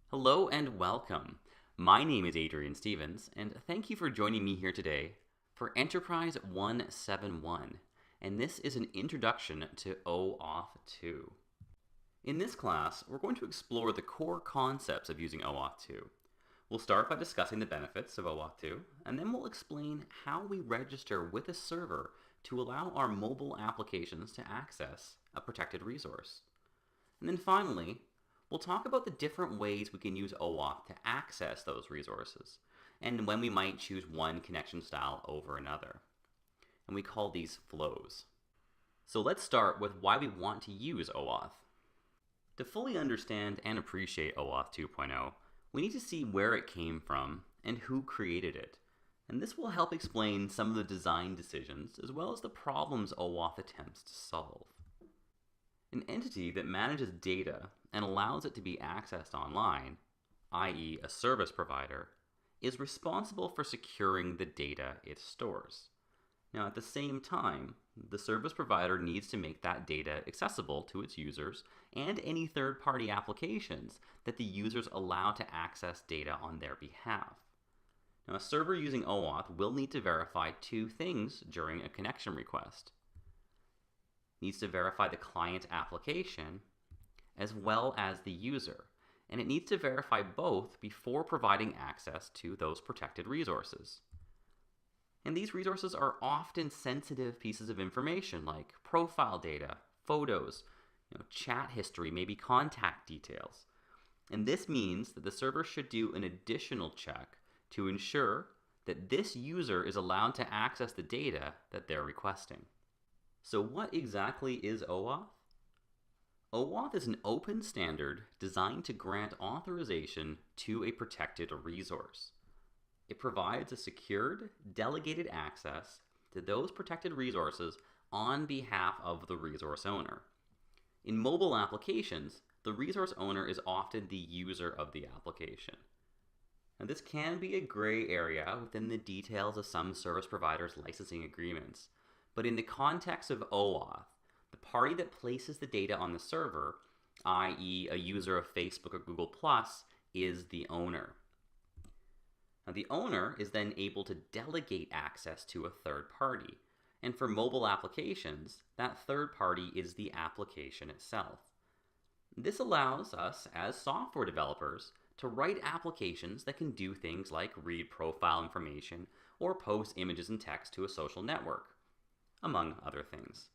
Hello and welcome. My name is Adrian Stevens, and thank you for joining me here today for Enterprise 171, and this is an introduction to OAuth 2. In this class, we're going to explore the core concepts of using OAuth 2. We'll start by discussing the benefits of OAuth 2, and then we'll explain how we register with a server to allow our mobile applications to access a protected resource. And then finally, we'll talk about the different ways we can use OAuth to access those resources, and when we might choose one connection style over another. And we call these flows. So let's start with why we want to use OAuth. To fully understand and appreciate OAuth 2.0, we need to see where it came from and who created it. And this will help explain some of the design decisions as well as the problems OAuth attempts to solve. An entity that manages data and allows it to be accessed online, i.e. a service provider, is responsible for securing the data it stores. Now at the same time, the service provider needs to make that data accessible to its users and any third-party applications that the users allow to access data on their behalf. Now a server using OAuth will need to verify two things during a connection request. It needs to verify the client application as well as the user, and it needs to verify both before providing access to those protected resources. And these resources are often sensitive pieces of information like profile data, photos, chat history, maybe contact details. And this means that the server should do an additional check to ensure that this user is allowed to access the data that they're requesting. So what exactly is OAuth? OAuth is an open standard designed to grant authorization to a protected resource. It provides a secured, delegated access to those protected resources on behalf of the resource owner. In mobile applications, the resource owner is often the user of the application. Now, this can be a gray area within the details of some service providers' licensing agreements, but in the context of OAuth, the party that places the data on the server, i.e. a user of Facebook or Google+, is the owner. Now, the owner is then able to delegate access to a third party, and for mobile applications, that third party is the application itself. This allows us, as software developers, to write applications that can do things like read profile information or post images and text to a social network, among other things.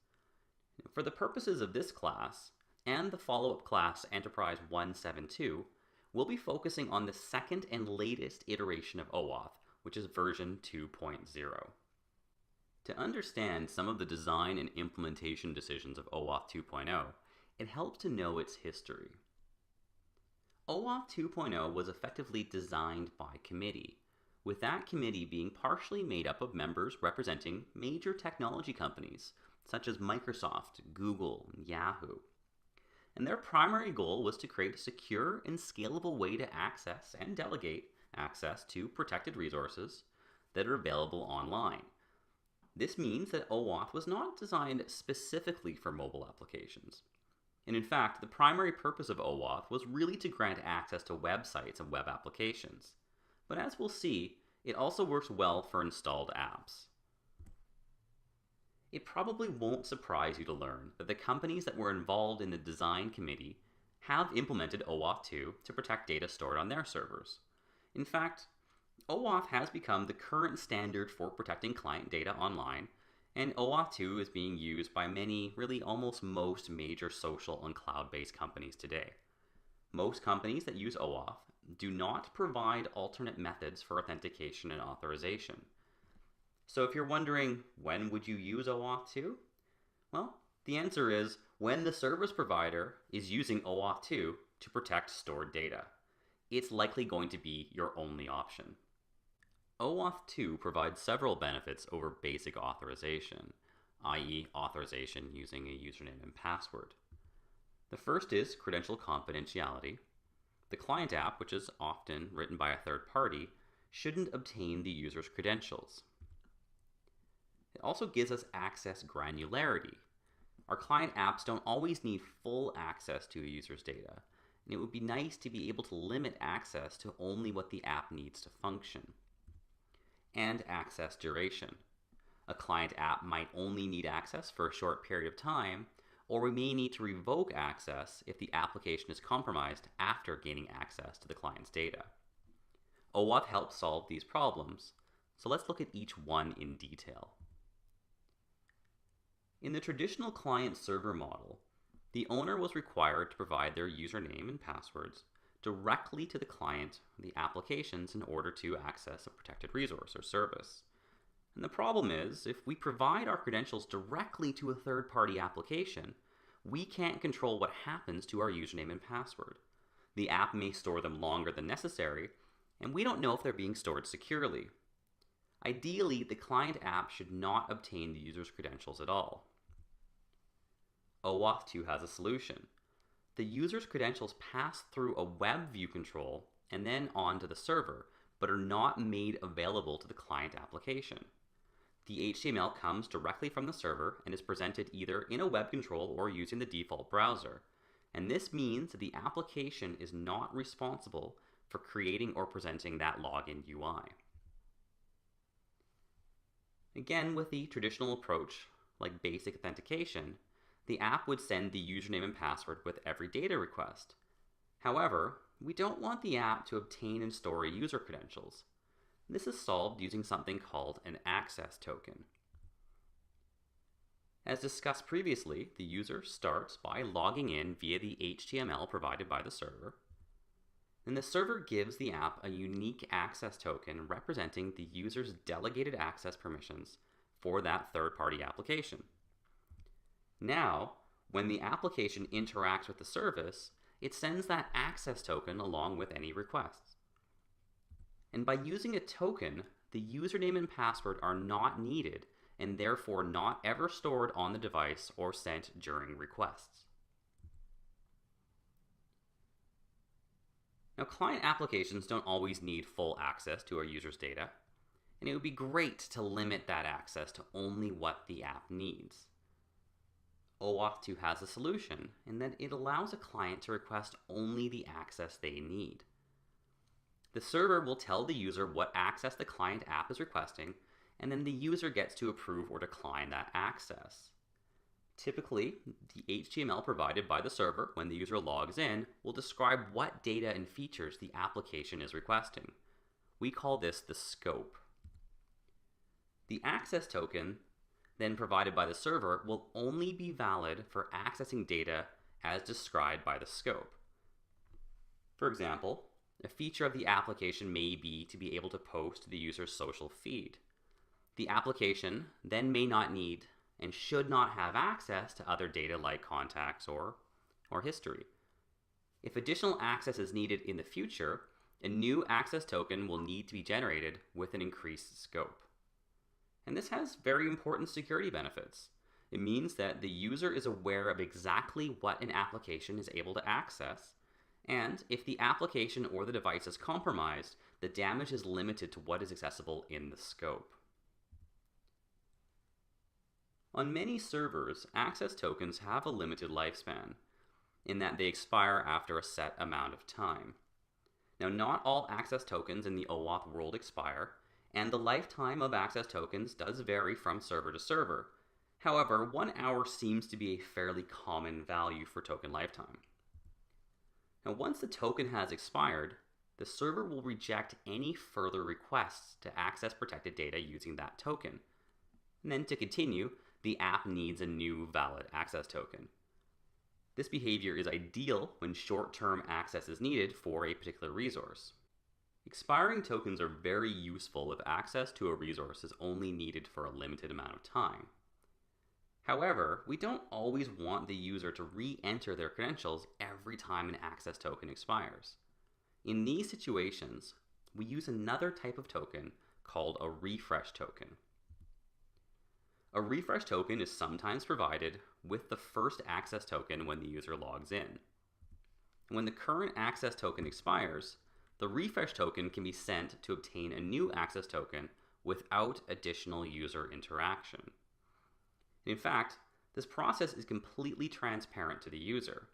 For the purposes of this class, and the follow-up class Enterprise 172, we'll be focusing on the second and latest iteration of OAuth, which is version 2.0. To understand some of the design and implementation decisions of OAuth 2.0, it helps to know its history. OAuth 2.0 was effectively designed by committee, with that committee being partially made up of members representing major technology companies such as Microsoft, Google, and Yahoo. And their primary goal was to create a secure and scalable way to access and delegate access to protected resources that are available online. This means that OAuth was not designed specifically for mobile applications. And in fact, the primary purpose of OAuth was really to grant access to websites and web applications. But as we'll see, it also works well for installed apps. It probably won't surprise you to learn that the companies that were involved in the design committee have implemented OAuth 2 to protect data stored on their servers. In fact, OAuth has become the current standard for protecting client data online, and OAuth 2 is being used by many, really almost most major social and cloud-based companies today. Most companies that use OAuth do not provide alternate methods for authentication and authorization. So if you're wondering, when would you use OAuth 2? Well, the answer is when the service provider is using OAuth 2 to protect stored data. It's likely going to be your only option. OAuth 2 provides several benefits over basic authorization, i.e. authorization using a username and password. The first is credential confidentiality. The client app, which is often written by a third party, shouldn't obtain the user's credentials. It also gives us access granularity. Our client apps don't always need full access to a user's data, and it would be nice to be able to limit access to only what the app needs to function. And access duration. A client app might only need access for a short period of time, or we may need to revoke access if the application is compromised after gaining access to the client's data. OAuth helps solve these problems, so let's look at each one in detail. In the traditional client-server model, the owner was required to provide their username and passwords directly to the client or the applications in order to access a protected resource or service. And the problem is, if we provide our credentials directly to a third-party application, we can't control what happens to our username and password. The app may store them longer than necessary, and we don't know if they're being stored securely. Ideally, the client app should not obtain the user's credentials at all. OAuth 2 has a solution. The user's credentials pass through a web view control and then onto the server, but are not made available to the client application. The HTML comes directly from the server and is presented either in a web control or using the default browser. And this means that the application is not responsible for creating or presenting that login UI. Again, with the traditional approach, like basic authentication, the app would send the username and password with every data request. However, we don't want the app to obtain and store user credentials. This is solved using something called an access token. As discussed previously, the user starts by logging in via the HTML provided by the server. Then the server gives the app a unique access token representing the user's delegated access permissions for that third-party application. Now, when the application interacts with the service, it sends that access token along with any requests. And by using a token, the username and password are not needed and therefore not ever stored on the device or sent during requests. Now, client applications don't always need full access to our users' data, and it would be great to limit that access to only what the app needs. OAuth 2 has a solution in that it allows a client to request only the access they need. The server will tell the user what access the client app is requesting, and then the user gets to approve or decline that access. Typically, the HTML provided by the server when the user logs in will describe what data and features the application is requesting. We call this the scope. The access token then provided by the server will only be valid for accessing data as described by the scope. For example, a feature of the application may be to be able to post to the user's social feed. The application then may not need and should not have access to other data like contacts or history. If additional access is needed in the future, a new access token will need to be generated with an increased scope. And this has very important security benefits. It means that the user is aware of exactly what an application is able to access, and if the application or the device is compromised, the damage is limited to what is accessible in the scope. On many servers, access tokens have a limited lifespan, in that they expire after a set amount of time. Now, not all access tokens in the OAuth world expire, and the lifetime of access tokens does vary from server to server. However, 1 hour seems to be a fairly common value for token lifetime. Now, once the token has expired, the server will reject any further requests to access protected data using that token. And then to continue, the app needs a new valid access token. This behavior is ideal when short-term access is needed for a particular resource. Expiring tokens are very useful if access to a resource is only needed for a limited amount of time. However, we don't always want the user to re-enter their credentials every time an access token expires. In these situations, we use another type of token called a refresh token. A refresh token is sometimes provided with the first access token when the user logs in. When the current access token expires, the refresh token can be sent to obtain a new access token without additional user interaction. In fact, This process is completely transparent to the user.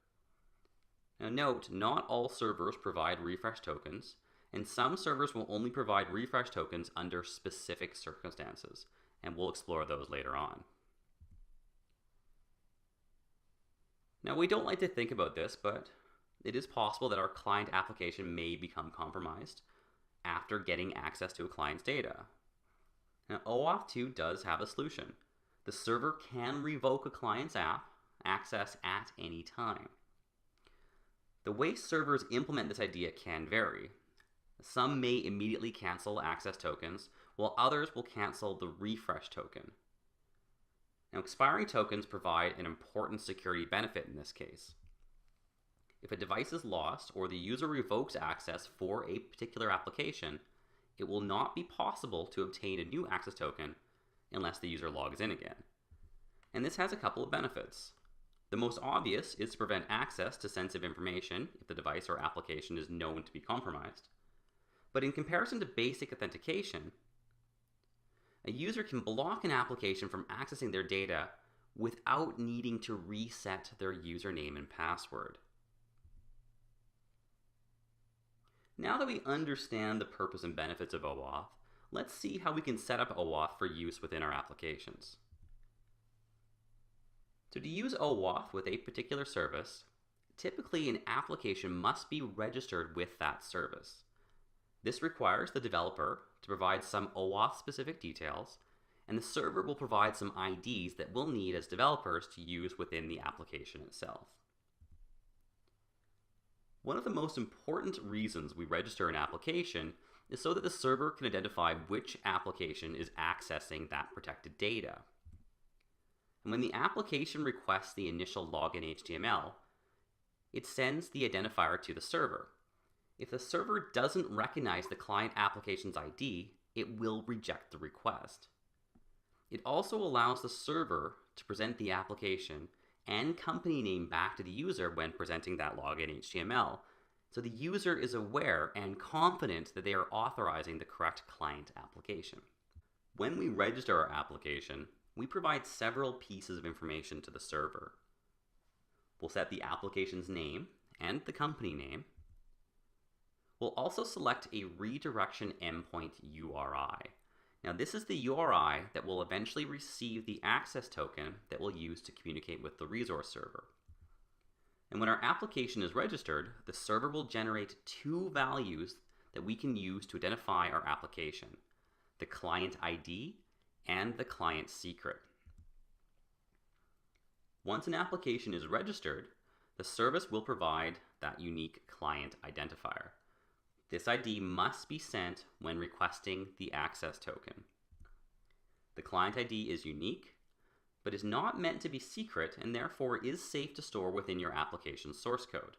Now note, not all servers provide refresh tokens, and some servers will only provide refresh tokens under specific circumstances, and we'll explore those later on. Now, we don't like to think about this, but it is possible that our client application may become compromised after getting access to a client's data. Now, OAuth 2 does have a solution. The server can revoke a client's app access at any time. The way servers implement this idea can vary. Some may immediately cancel access tokens, while others will cancel the refresh token. Now, expiring tokens provide an important security benefit in this case. If a device is lost or the user revokes access for a particular application, it will not be possible to obtain a new access token unless the user logs in again. And this has a couple of benefits. The most obvious is to prevent access to sensitive information if the device or application is known to be compromised. But in comparison to basic authentication, a user can block an application from accessing their data without needing to reset their username and password. Now that we understand the purpose and benefits of OAuth, let's see how we can set up OAuth for use within our applications. So to use OAuth with a particular service, typically an application must be registered with that service. This requires the developer to provide some OAuth-specific details, and the server will provide some IDs that we'll need as developers to use within the application itself. One of the most important reasons we register an application is so that the server can identify which application is accessing that protected data. And when the application requests the initial login HTML, it sends the identifier to the server. If the server doesn't recognize the client application's ID, it will reject the request. It also allows the server to present the application and company name back to the user when presenting that login HTML, so the user is aware and confident that they are authorizing the correct client application. When we register our application, we provide several pieces of information to the server. We'll set the application's name and the company name. We'll also select a Redirection Endpoint URI. Now, this is the URI that will eventually receive the access token that we'll use to communicate with the resource server. And when our application is registered, the server will generate two values that we can use to identify our application: the client ID and the client secret. Once an application is registered, the service will provide that unique client identifier. This ID must be sent when requesting the access token. The client ID is unique, but is not meant to be secret and therefore is safe to store within your application's source code.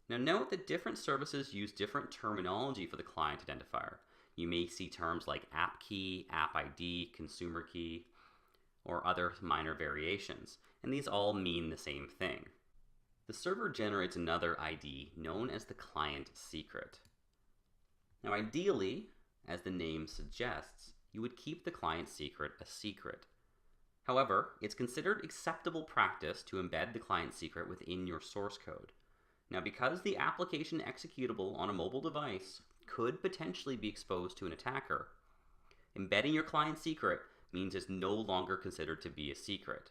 Now note that different services use different terminology for the client identifier. You may see terms like app key, app ID, consumer key, or other minor variations, and these all mean the same thing. The server generates another ID known as the client secret. Now ideally, as the name suggests, you would keep the client secret a secret. However, it's considered acceptable practice to embed the client secret within your source code. Now, because the application executable on a mobile device could potentially be exposed to an attacker, embedding your client secret means it's no longer considered to be a secret.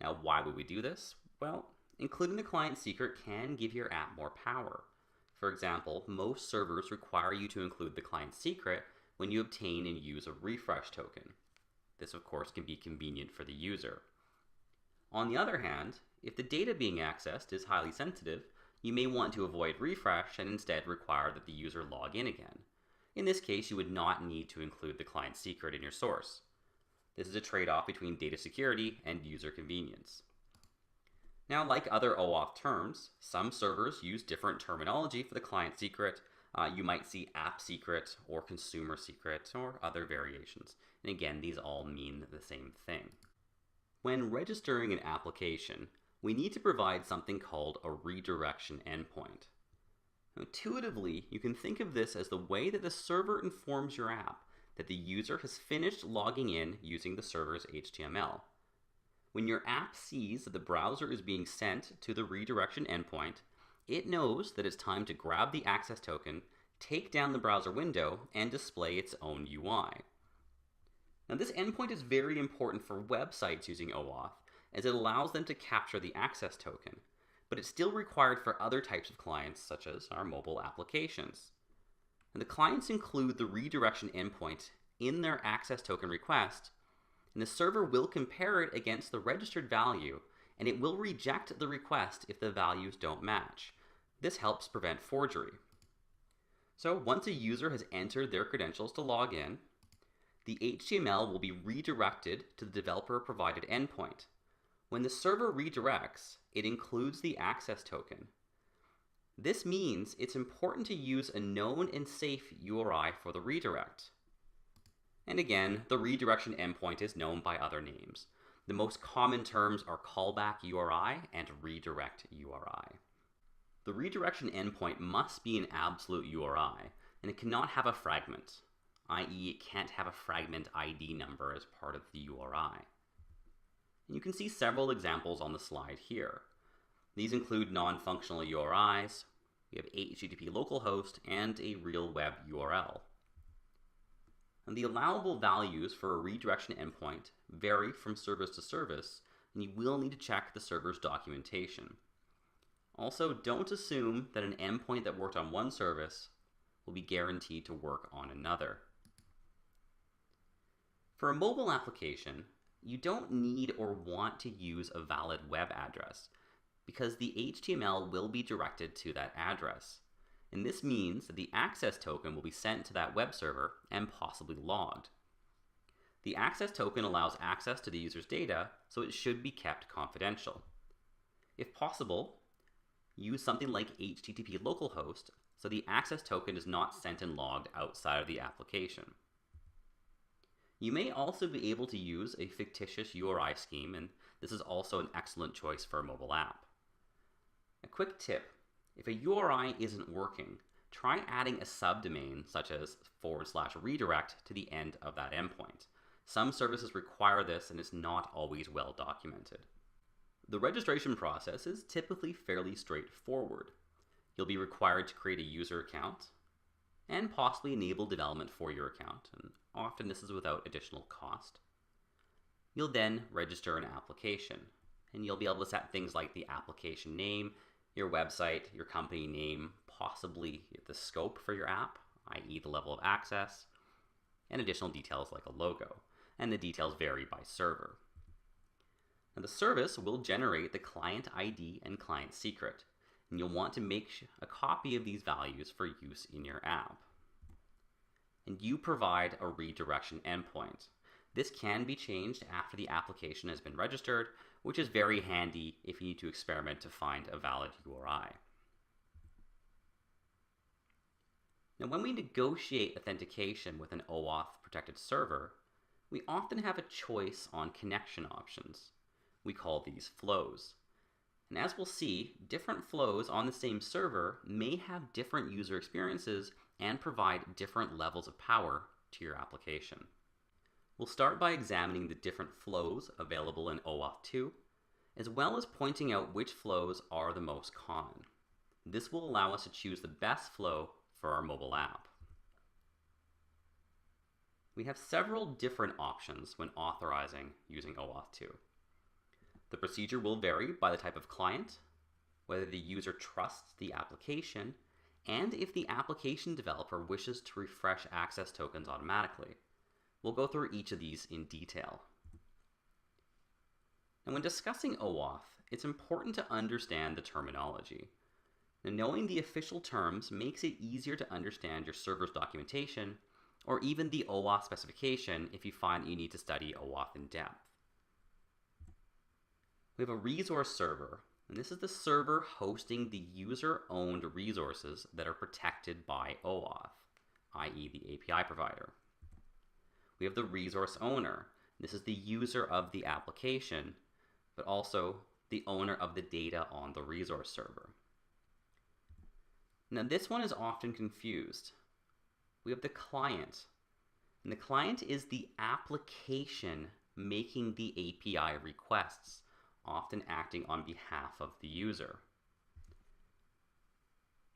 Now, why would we do this? Well, including the client secret can give your app more power. For example, most servers require you to include the client secret when you obtain and use a refresh token. This, of course, can be convenient for the user. On the other hand, if the data being accessed is highly sensitive, you may want to avoid refresh and instead require that the user log in again. In this case, you would not need to include the client secret in your source. This is a trade-off between data security and user convenience. Now, like other OAuth terms, some servers use different terminology for the client secret. You might see app secret or consumer secret or other variations. And again, these all mean the same thing. When registering an application, we need to provide something called a redirection endpoint. Now, intuitively, you can think of this as the way that the server informs your app that the user has finished logging in using the server's HTML. When your app sees that the browser is being sent to the redirection endpoint, it knows that it's time to grab the access token, take down the browser window, and display its own UI. Now, this endpoint is very important for websites using OAuth, as it allows them to capture the access token, but it's still required for other types of clients, such as our mobile applications. And the clients include the redirection endpoint in their access token request, and the server will compare it against the registered value, and it will reject the request if the values don't match. This helps prevent forgery. So once a user has entered their credentials to log in, the HTML will be redirected to the developer-provided endpoint. When the server redirects, it includes the access token. This means it's important to use a known and safe URI for the redirect. And again, the redirection endpoint is known by other names. The most common terms are callback URI and redirect URI. The redirection endpoint must be an absolute URI, and it cannot have a fragment, i.e. it can't have a fragment ID number as part of the URI. And you can see several examples on the slide here. These include non-functional URIs, we have HTTP localhost, and a real web URL. And the allowable values for a redirection endpoint vary from service to service, and you will need to check the server's documentation. Also, don't assume that an endpoint that worked on one service will be guaranteed to work on another. For a mobile application, you don't need or want to use a valid web address because the HTML will be directed to that address. And this means that the access token will be sent to that web server and possibly logged. The access token allows access to the user's data, so it should be kept confidential. If possible, use something like HTTP localhost so the access token is not sent and logged outside of the application. You may also be able to use a fictitious URI scheme, and this is also an excellent choice for a mobile app. A quick tip: if a URI isn't working, try adding a subdomain such as /redirect to the end of that endpoint. Some services require this and it's not always well documented. The registration process is typically fairly straightforward. You'll be required to create a user account and possibly enable development for your account, and often this is without additional cost. You'll then register an application, and you'll be able to set things like the application name, your website, your company name, possibly the scope for your app, i.e. the level of access, and additional details like a logo, and the details vary by server. Now, the service will generate the client ID and client secret, and you'll want to make a copy of these values for use in your app. And you provide a redirection endpoint. This can be changed after the application has been registered, which is very handy if you need to experiment to find a valid URI. Now, when we negotiate authentication with an OAuth protected server, we often have a choice on connection options. We call these flows. And as we'll see, different flows on the same server may have different user experiences and provide different levels of power to your application. We'll start by examining the different flows available in OAuth 2, as well as pointing out which flows are the most common. This will allow us to choose the best flow for our mobile app. We have several different options when authorizing using OAuth 2. The procedure will vary by the type of client, whether the user trusts the application, and if the application developer wishes to refresh access tokens automatically. We'll go through each of these in detail. And when discussing OAuth, it's important to understand the terminology. Now, knowing the official terms makes it easier to understand your server's documentation, or even the OAuth specification if you find you need to study OAuth in depth. We have a resource server, and this is the server hosting the user-owned resources that are protected by OAuth, i.e. the API provider. We have the resource owner. This is the user of the application, but also the owner of the data on the resource server. Now, this one is often confused. We have the client. And the client is the application making the API requests, often acting on behalf of the user.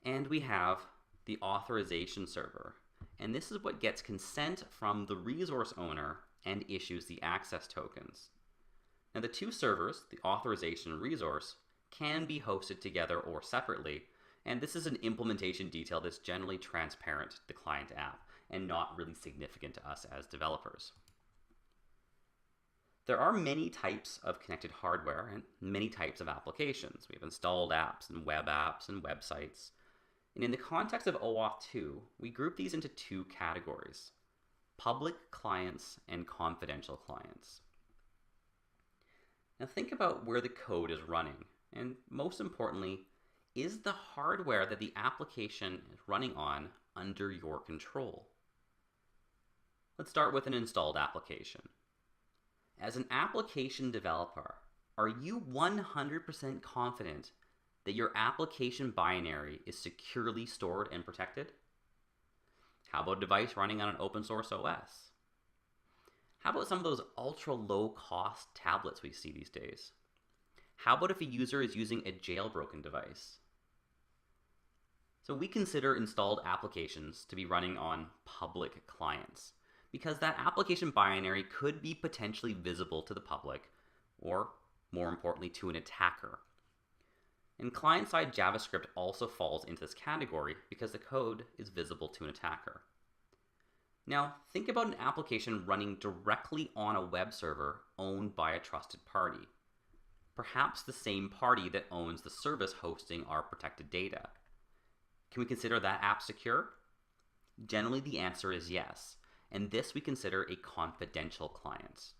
And we have the authorization server. And this is what gets consent from the resource owner and issues the access tokens. Now the two servers, the authorization and resource, can be hosted together or separately, and this is an implementation detail that's generally transparent to the client app and not really significant to us as developers. There are many types of connected hardware and many types of applications. We have installed apps and websites. And in the context of OAuth 2, we group these into two categories: public clients and confidential clients. Now think about where the code is running, and most importantly, is the hardware that the application is running on under your control? Let's start with an installed application. As an application developer, are you 100% confident that your application binary is securely stored and protected? How about a device running on an open source OS? How about some of those ultra low cost tablets we see these days? How about if a user is using a jailbroken device? So we consider installed applications to be running on public clients, because that application binary could be potentially visible to the public, or more importantly, to an attacker. And client-side JavaScript also falls into this category because the code is visible to an attacker. Now, think about an application running directly on a web server owned by a trusted party. Perhaps the same party that owns the service hosting our protected data. Can we consider that app secure? Generally, the answer is yes, and this we consider a confidential client.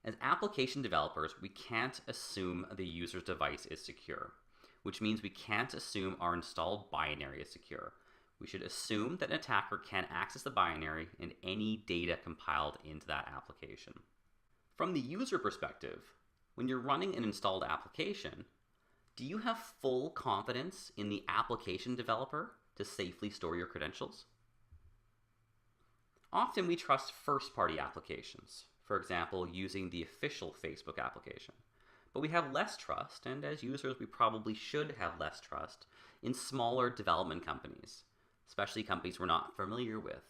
As application developers, we can't assume the user's device is secure, which means we can't assume our installed binary is secure. We should assume that an attacker can access the binary and any data compiled into that application. From the user perspective, when you're running an installed application, do you have full confidence in the application developer to safely store your credentials? Often we trust first-party applications, for example, using the official Facebook application. But we have less trust, and as users we probably should have less trust, in smaller development companies, especially companies we're not familiar with.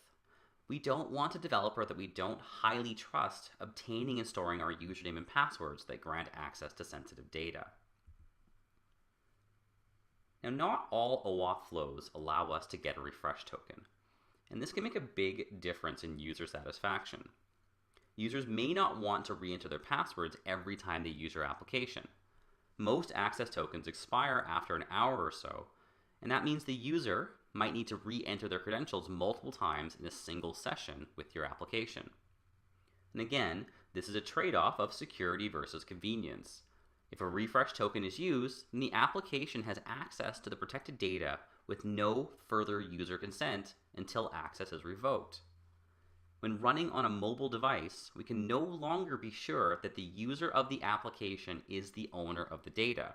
We don't want a developer that we don't highly trust obtaining and storing our username and passwords that grant access to sensitive data. Now, not all OAuth flows allow us to get a refresh token, and this can make a big difference in user satisfaction. Users may not want to re-enter their passwords every time they use your application. Most access tokens expire after an hour or so, and that means the user might need to re-enter their credentials multiple times in a single session with your application. And again, this is a trade-off of security versus convenience. If a refresh token is used, then the application has access to the protected data with no further user consent until access is revoked. When running on a mobile device, we can no longer be sure that the user of the application is the owner of the data.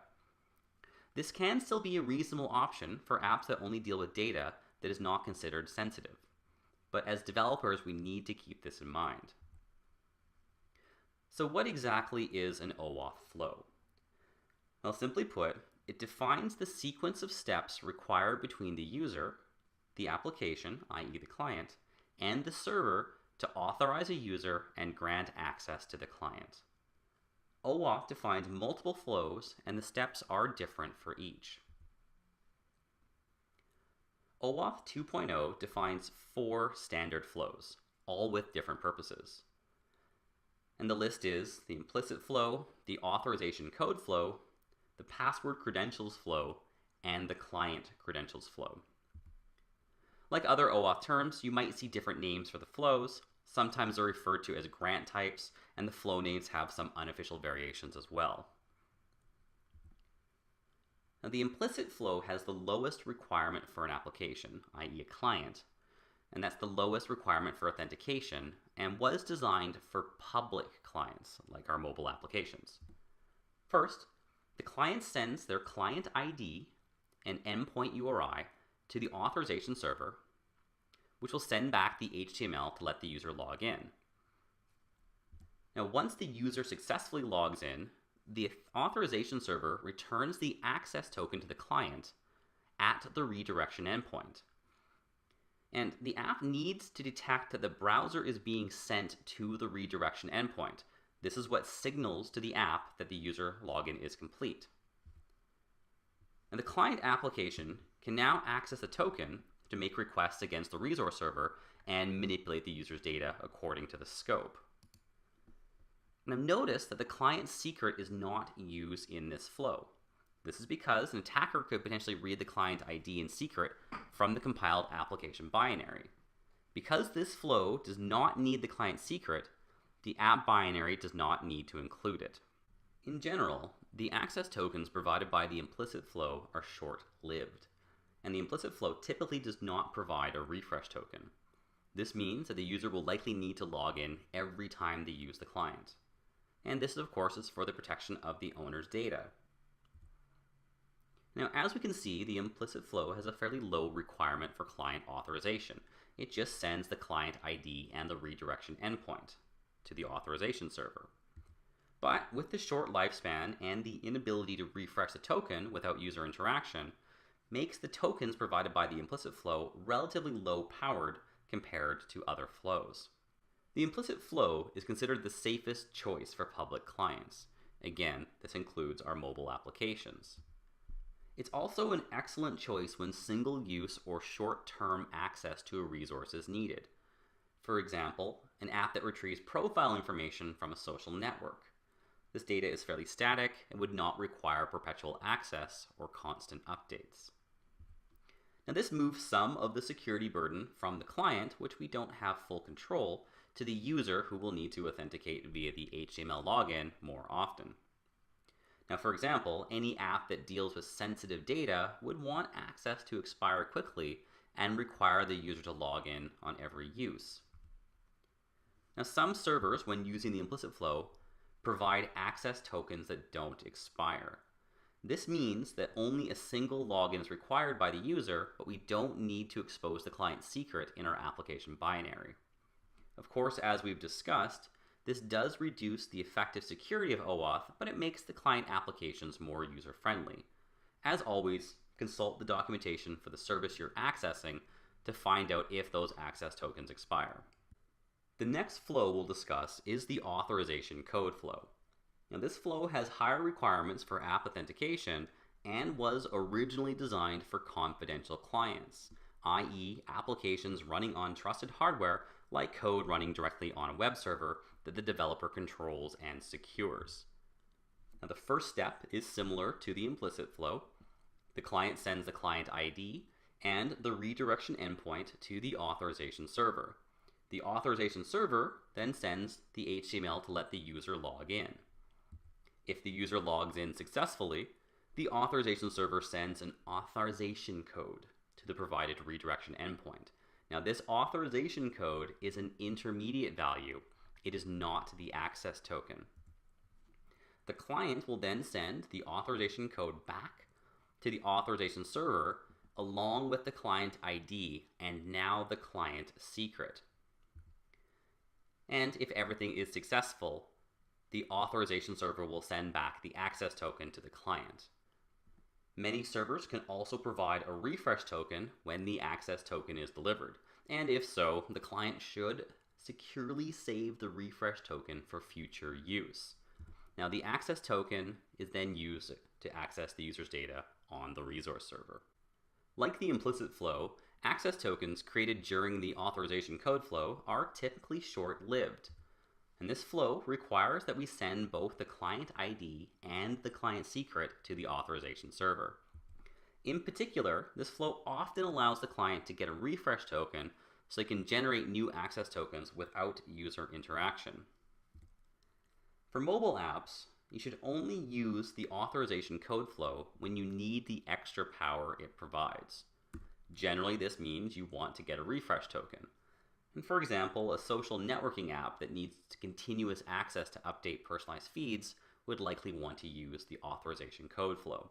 This can still be a reasonable option for apps that only deal with data that is not considered sensitive. But as developers, we need to keep this in mind. So what exactly is an OAuth flow? Well, simply put, it defines the sequence of steps required between the user, the application, i.e. the client, and the server to authorize a user and grant access to the client. OAuth defines multiple flows, and the steps are different for each. OAuth 2.0 defines 4 standard flows, all with different purposes. And the list is the implicit flow, the authorization code flow, the password credentials flow, and the client credentials flow. Like other OAuth terms, you might see different names for the flows. Sometimes they're referred to as grant types, and the flow names have some unofficial variations as well. Now, the implicit flow has the lowest requirement for an application, i.e. a client, and that's the lowest requirement for authentication, and was designed for public clients, like our mobile applications. First, the client sends their client ID and endpoint URI to the authorization server, which will send back the HTML to let the user log in. Now, once the user successfully logs in, the authorization server returns the access token to the client at the redirection endpoint. And the app needs to detect that the browser is being sent to the redirection endpoint. This is what signals to the app that the user login is complete. And the client application can now access a token to make requests against the resource server and manipulate the user's data according to the scope. Now notice that the client secret is not used in this flow. This is because an attacker could potentially read the client ID and secret from the compiled application binary. Because this flow does not need the client secret, the app binary does not need to include it. In general, the access tokens provided by the implicit flow are short-lived, and the implicit flow typically does not provide a refresh token. This means that the user will likely need to log in every time they use the client. And this, of course, is for the protection of the owner's data. Now, as we can see, the implicit flow has a fairly low requirement for client authorization. It just sends the client ID and the redirection endpoint to the authorization server. But with the short lifespan and the inability to refresh the token without user interaction, makes the tokens provided by the implicit flow relatively low-powered compared to other flows. The implicit flow is considered the safest choice for public clients. Again, this includes our mobile applications. It's also an excellent choice when single-use or short-term access to a resource is needed. For example, an app that retrieves profile information from a social network. This data is fairly static and would not require perpetual access or constant updates. Now this moves some of the security burden from the client, which we don't have full control, to the user who will need to authenticate via the HTML login more often. Now, for example, any app that deals with sensitive data would want access to expire quickly and require the user to log in on every use. Now, some servers, when using the implicit flow, provide access tokens that don't expire. This means that only a single login is required by the user, but we don't need to expose the client secret in our application binary. Of course, as we've discussed, this does reduce the effective security of OAuth, but it makes the client applications more user-friendly. As always, consult the documentation for the service you're accessing to find out if those access tokens expire. The next flow we'll discuss is the authorization code flow. Now, this flow has higher requirements for app authentication and was originally designed for confidential clients, i.e., applications running on trusted hardware like code running directly on a web server that the developer controls and secures. Now, the first step is similar to the implicit flow. The client sends the client ID and the redirection endpoint to the authorization server. The authorization server then sends the HTML to let the user log in. If the user logs in successfully, the authorization server sends an authorization code to the provided redirection endpoint. Now, this authorization code is an intermediate value. It is not the access token. The client will then send the authorization code back to the authorization server along with the client ID and now the client secret. And if everything is successful, the authorization server will send back the access token to the client. Many servers can also provide a refresh token when the access token is delivered, and if so, the client should securely save the refresh token for future use. Now, the access token is then used to access the user's data on the resource server. Like the implicit flow, access tokens created during the authorization code flow are typically short-lived. And this flow requires that we send both the client ID and the client secret to the authorization server. In particular, this flow often allows the client to get a refresh token so they can generate new access tokens without user interaction. For mobile apps, you should only use the authorization code flow when you need the extra power it provides. Generally, this means you want to get a refresh token. And for example, a social networking app that needs continuous access to update personalized feeds would likely want to use the authorization code flow.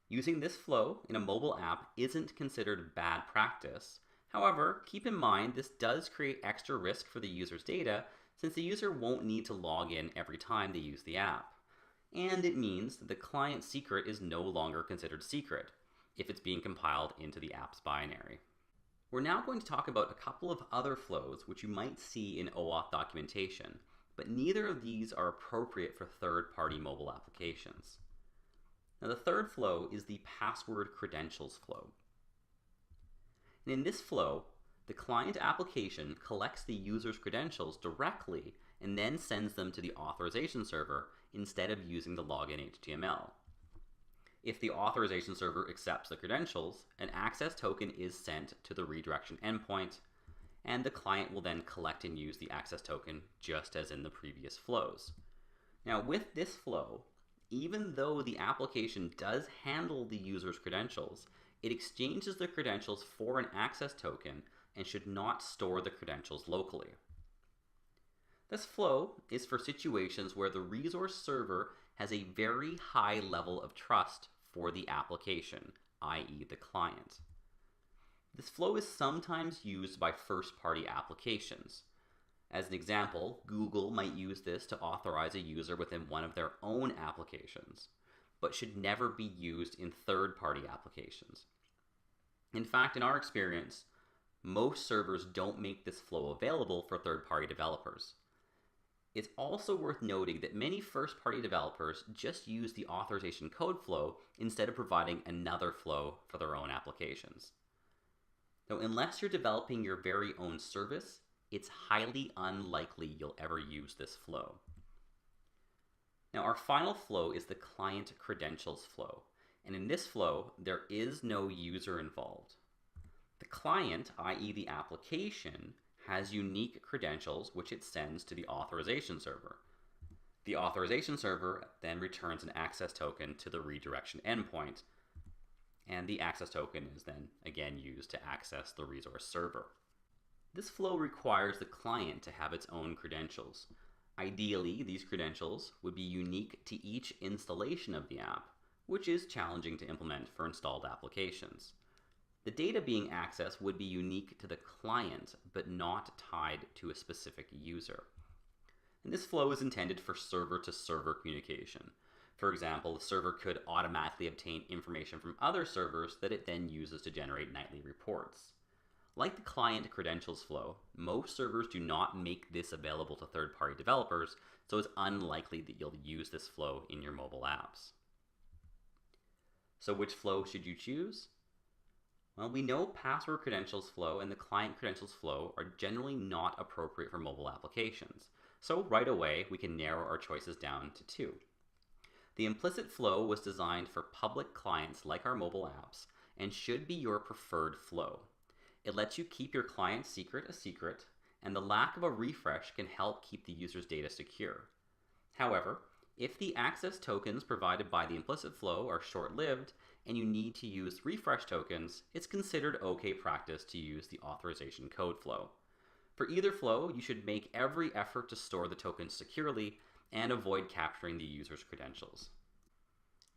Using this flow in a mobile app isn't considered bad practice. However, keep in mind this does create extra risk for the user's data since the user won't need to log in every time they use the app. And it means that the client secret is no longer considered secret if it's being compiled into the app's binary. We're now going to talk about a couple of other flows which you might see in OAuth documentation, but neither of these are appropriate for third-party mobile applications. Now the third flow is the password credentials flow. And in this flow, the client application collects the user's credentials directly and then sends them to the authorization server instead of using the login HTML. If the authorization server accepts the credentials, an access token is sent to the redirection endpoint, and the client will then collect and use the access token just as in the previous flows. Now with this flow, even though the application does handle the user's credentials, it exchanges the credentials for an access token and should not store the credentials locally. This flow is for situations where the resource server has a very high level of trust for the application, i.e. the client. This flow is sometimes used by first-party applications. As an example, Google might use this to authorize a user within one of their own applications, but should never be used in third-party applications. In fact, in our experience, most servers don't make this flow available for third-party developers. It's also worth noting that many first-party developers just use the authorization code flow instead of providing another flow for their own applications. Now, unless you're developing your very own service, it's highly unlikely you'll ever use this flow. Now, our final flow is the client credentials flow, and in this flow, there is no user involved. The client, i.e. the application, has unique credentials which it sends to the authorization server. The authorization server then returns an access token to the redirection endpoint, and the access token is then again used to access the resource server. This flow requires the client to have its own credentials. Ideally, these credentials would be unique to each installation of the app, which is challenging to implement for installed applications. The data being accessed would be unique to the client, but not tied to a specific user. And this flow is intended for server-to-server communication. For example, the server could automatically obtain information from other servers that it then uses to generate nightly reports. Like the client credentials flow, most servers do not make this available to third-party developers, so it's unlikely that you'll use this flow in your mobile apps. So which flow should you choose? Well, we know password credentials flow and the client credentials flow are generally not appropriate for mobile applications, so right away we can narrow our choices down to two. The implicit flow was designed for public clients like our mobile apps and should be your preferred flow. It lets you keep your client's secret a secret, and the lack of a refresh can help keep the user's data secure. However, if the access tokens provided by the implicit flow are short-lived and you need to use refresh tokens, it's considered okay practice to use the authorization code flow. For either flow, you should make every effort to store the tokens securely and avoid capturing the user's credentials.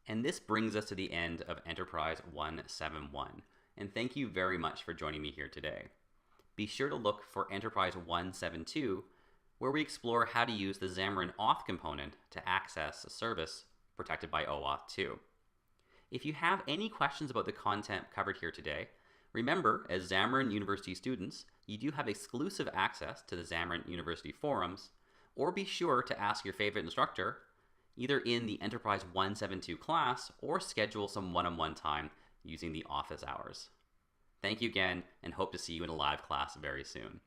And this brings us to the end of Enterprise 171, and thank you very much for joining me here today. Be sure to look for Enterprise 172, where we explore how to use the Xamarin Auth component to access a service protected by OAuth 2. If you have any questions about the content covered here today, remember, as Xamarin University students, you do have exclusive access to the Xamarin University forums, or be sure to ask your favorite instructor, either in the Enterprise 172 class or schedule some one-on-one time using the office hours. Thank you again, and hope to see you in a live class very soon.